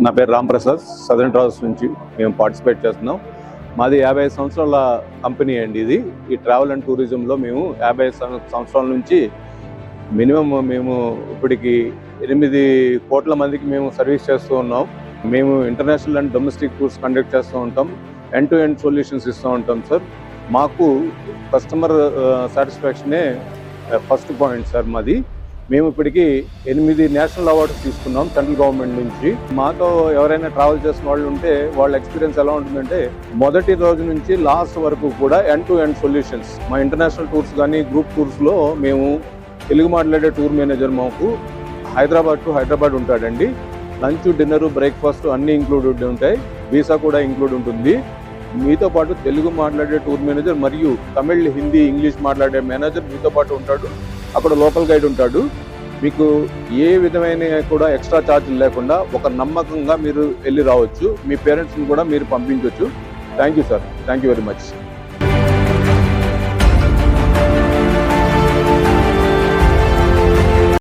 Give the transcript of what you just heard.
నా పేరు Ram Prasad. Southern travels నుంచి మేము పార్టిసిపేట్ చేస్తున్నాం. మాది 55 సంవత్సరాల కంపెనీ అండి ఇది. ఈ ట్రావెల్ అండ్ టూరిజంలో మేము 55 సంవత్సరాల నుంచి మినిమం మేము ఇప్పటికి 8 కోట్ల మందికి మేము సర్వీస్ చేస్తూ ఉన్నాం. మేము international and domestic tours conduct చేస్తూ ఉంటాం. ఎండ్ టు ఎండ్ సొల్యూషన్స్ ఇస్తూ ఉంటాం సార్. మాకు కస్టమర్ సాటిస్ఫాక్షనే ఫస్ట్ పాయింట్ సార్ మాది. మేము ఇప్పటికీ 8 నేషనల్ అవార్డ్స్ తీసుకున్నాం సెంట్రల్ గవర్నమెంట్ నుంచి. మాతో ఎవరైనా ట్రావెల్ చేసిన వాళ్ళు ఉంటే వాళ్ళ ఎక్స్పీరియన్స్ ఎలా ఉంటుందంటే, మొదటి రోజు నుంచి లాస్ట్ వరకు కూడా ఎండ్ టు ఎండ్ సొల్యూషన్స్. మా ఇంటర్నేషనల్ టూర్స్ కానీ గ్రూప్ టూర్స్లో మేము తెలుగు మాట్లాడే టూర్ మేనేజర్ మాకు హైదరాబాద్ టు హైదరాబాద్ ఉంటాడండి. లంచ్, డిన్నర్, బ్రేక్ఫాస్ట్ అన్నీ ఇంక్లూడెడ్ ఉంటాయి. వీసా కూడా ఇంక్లూడ్ ఉంటుంది. మీతో పాటు తెలుగు మాట్లాడే టూర్ మేనేజర్ మరియు తమిళ్, హిందీ, ఇంగ్లీష్ మాట్లాడే మేనేజర్ మీతో పాటు ఉంటాడు. అక్కడ లోకల్ గైడ్ ఉంటాడు. మీకు ఏ విధమైన కూడా ఎక్స్ట్రా ఛార్జీలు లేకుండా ఒక నమ్మకంగా మీరు వెళ్ళి రావచ్చు. మీ పేరెంట్స్ని కూడా మీరు పంపించవచ్చు. Thank you sir. Thank you very much.